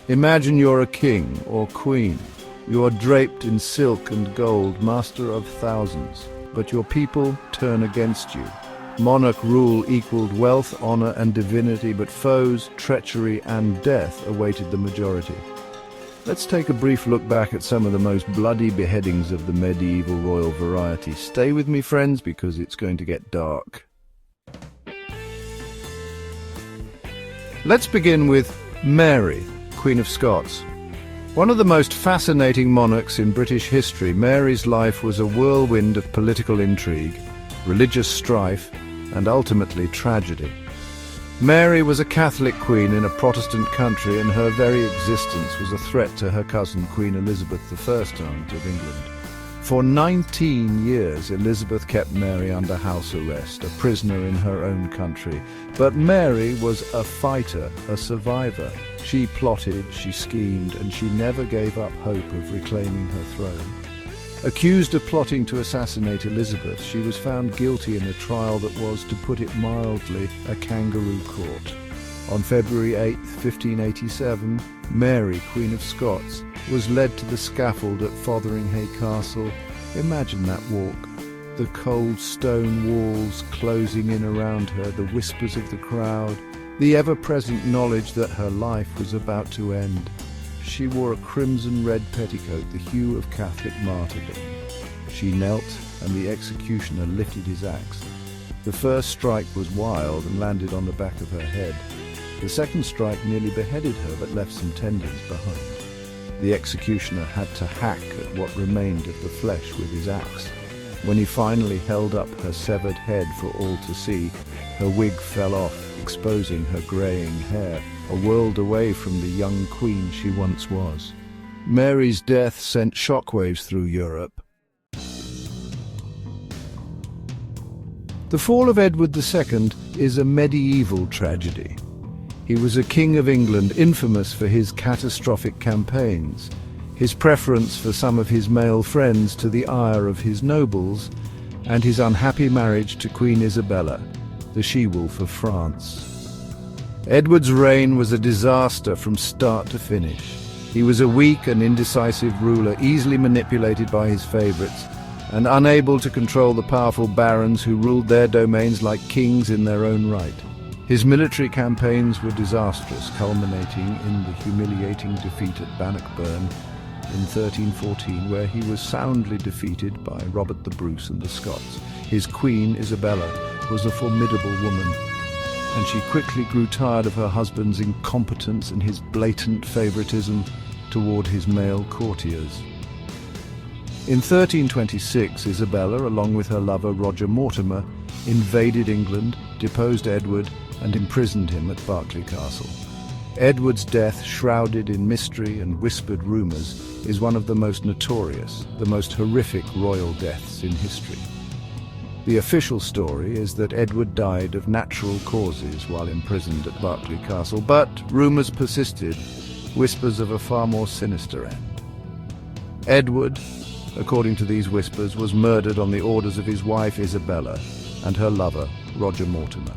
Imagine you're a king or queen. You are draped in silk and gold, master of thousands. But your people turn against you. Monarch rule equaled wealth, honor, and divinity, but foes, treachery, and death awaited the majority. Let's take a brief look back at some of the most bloody beheadings of the medieval royal variety. Stay with me, friends, because it's going to get dark. Let's begin with Mary, Queen of Scots. One of the most fascinating monarchs in British history, Mary's life was a whirlwind of political intrigue, religious strife, and ultimately tragedy. Mary was a Catholic queen in a Protestant country, and her very existence was a threat to her cousin Queen Elizabeth I, aunt of England. For 19 years, Elizabeth kept Mary under house arrest, a prisoner in her own country. But Mary was a fighter, a survivor. She plotted, she schemed, and she never gave up hope of reclaiming her throne. Accused of plotting to assassinate Elizabeth, she was found guilty in a trial that was, to put it mildly, a kangaroo court. On February 8, 1587, Mary, Queen of Scots, was led to the scaffold at Fotheringhay Castle. Imagine that walk. The cold stone walls closing in around her, the whispers of the crowd, the ever-present knowledge that her life was about to end. She wore a crimson-red petticoat, the hue of Catholic martyrdom. She knelt, and the executioner lifted his axe. The first strike was wild and landed on the back of her head. The second strike nearly beheaded her, but left some tendons behind. The executioner had to hack at what remained of the flesh with his axe. When he finally held up her severed head for all to see, her wig fell off, exposing her greying hair, a world away from the young queen she once was. Mary's death sent shockwaves through Europe. The fall of Edward II is a medieval tragedy. He was a king of England, infamous for his catastrophic campaigns, his preference for some of his male friends to the ire of his nobles, and his unhappy marriage to Queen Isabella, the she-wolf of France. Edward's reign was a disaster from start to finish. He was a weak and indecisive ruler, easily manipulated by his favourites, and unable to control the powerful barons who ruled their domains like kings in their own right. His military campaigns were disastrous, culminating in the humiliating defeat at Bannockburn in 1314, where he was soundly defeated by Robert the Bruce and the Scots. His queen, Isabella, was a formidable woman, and she quickly grew tired of her husband's incompetence and his blatant favoritism toward his male courtiers. In 1326, Isabella, along with her lover Roger Mortimer, invaded England, deposed Edward, and imprisoned him at Berkeley Castle. Edward's death, shrouded in mystery and whispered rumours, is one of the most notorious, the most horrific royal deaths in history. The official story is that Edward died of natural causes while imprisoned at Berkeley Castle, but rumours persisted, whispers of a far more sinister end. Edward, according to these whispers, was murdered on the orders of his wife Isabella and her lover Roger Mortimer.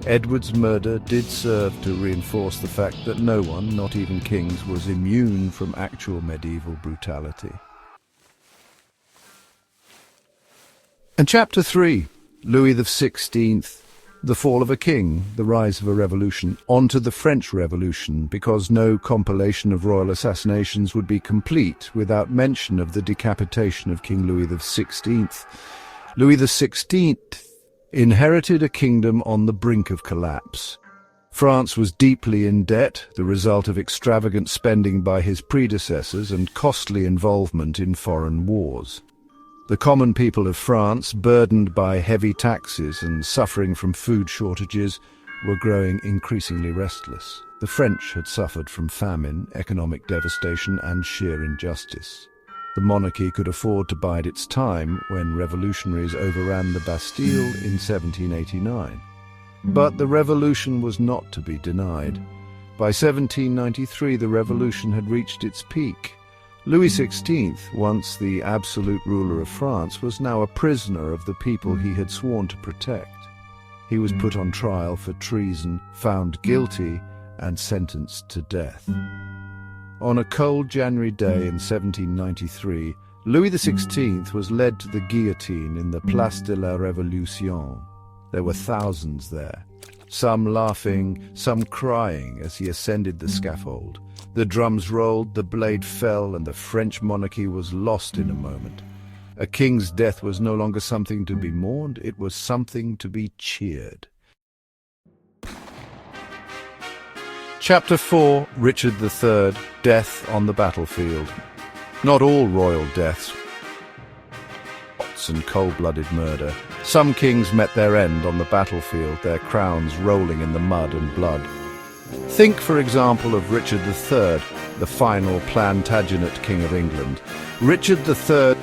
Edward's murder did serve to reinforce the fact that no one, not even kings, was immune from actual medieval brutality. And Chapter 3, Louis XVI, the fall of a king, the rise of a revolution, on to the French Revolution, because no compilation of royal assassinations would be complete without mention of the decapitation of King Louis XVI. Louis XVI inherited a kingdom on the brink of collapse. France was deeply in debt, the result of extravagant spending by his predecessors and costly involvement in foreign wars. The common people of France, burdened by heavy taxes and suffering from food shortages, were growing increasingly restless. The French had suffered from famine, economic devastation, and sheer injustice. The monarchy could afford to bide its time when revolutionaries overran the Bastille in 1789. But the revolution was not to be denied. By 1793, the revolution had reached its peak. Louis XVI, once the absolute ruler of France, was now a prisoner of the people he had sworn to protect. He was put on trial for treason, found guilty, and sentenced to death. On a cold January day in 1793, Louis XVI was led to the guillotine in the Place de la Révolution. There were thousands there, some laughing, some crying as he ascended the scaffold. The drums rolled, the blade fell, and the French monarchy was lost in a moment. A king's death was no longer something to be mourned, it was something to be cheered. Chapter 4, Richard III, Death on the Battlefield. Not all royal deaths and cold-blooded murder. Some kings met their end on the battlefield, their crowns rolling in the mud and blood. Think, for example, of Richard III, the final Plantagenet King of England. Richard III,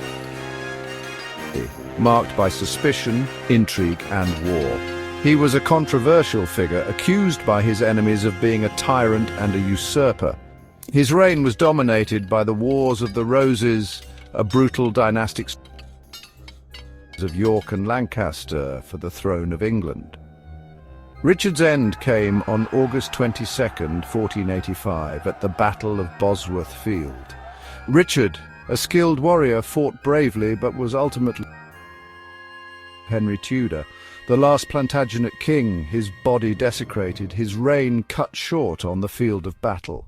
marked by suspicion, intrigue, and war. He was a controversial figure, accused by his enemies of being a tyrant and a usurper. His reign was dominated by the Wars of the Roses, a brutal dynastic of York and Lancaster for the throne of England. Richard's end came on August 22nd, 1485, at the Battle of Bosworth Field. Richard, a skilled warrior, fought bravely but was ultimately Henry Tudor, the last Plantagenet king, his body desecrated, his reign cut short on the field of battle.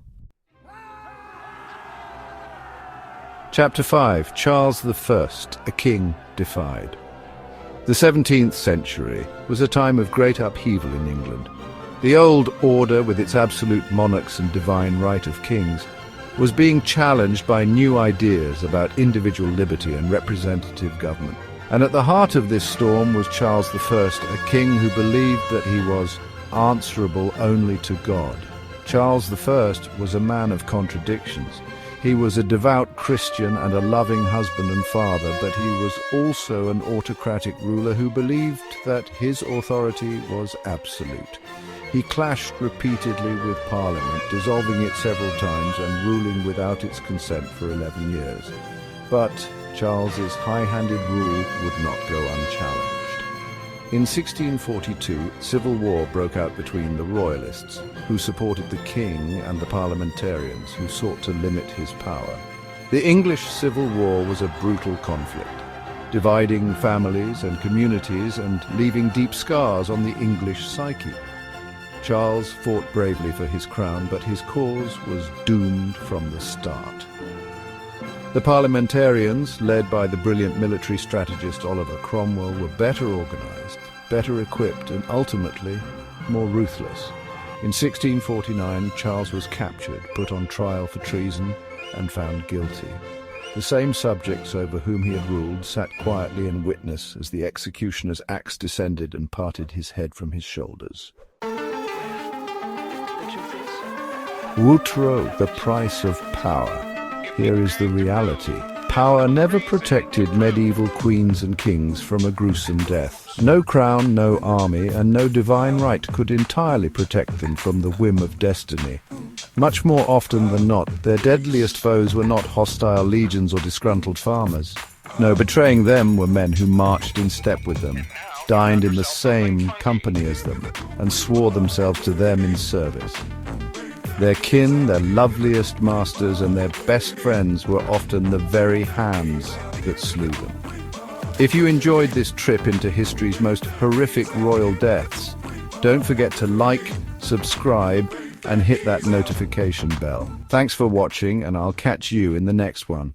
Chapter 5, Charles I, a King Defied. The 17th century was a time of great upheaval in England. The old order, with its absolute monarchs and divine right of kings, was being challenged by new ideas about individual liberty and representative government. And at the heart of this storm was Charles I, a king who believed that he was answerable only to God. Charles I was a man of contradictions. He was a devout Christian and a loving husband and father, but he was also an autocratic ruler who believed that his authority was absolute. He clashed repeatedly with Parliament, dissolving it several times and ruling without its consent for 11 years. But Charles's high-handed rule would not go unchallenged. In 1642, civil war broke out between the royalists, who supported the king, and the parliamentarians, who sought to limit his power. The English Civil War was a brutal conflict, dividing families and communities and leaving deep scars on the English psyche. Charles fought bravely for his crown, but his cause was doomed from the start. The parliamentarians, led by the brilliant military strategist Oliver Cromwell, were better organized, better equipped, and ultimately more ruthless. In 1649, Charles was captured, put on trial for treason, and found guilty. The same subjects over whom he had ruled sat quietly in witness as the executioner's axe descended and parted his head from his shoulders. Outreau, the price of power. Here is the reality. Power never protected medieval queens and kings from a gruesome death. No crown, no army, and no divine right could entirely protect them from the whim of destiny. Much more often than not, their deadliest foes were not hostile legions or disgruntled farmers. No, betraying them were men who marched in step with them, dined in the same company as them, and swore themselves to them in service. Their kin, their loveliest masters, and their best friends were often the very hands that slew them. If you enjoyed this trip into history's most horrific royal deaths, don't forget to like, subscribe, and hit that notification bell. Thanks for watching, and I'll catch you in the next one.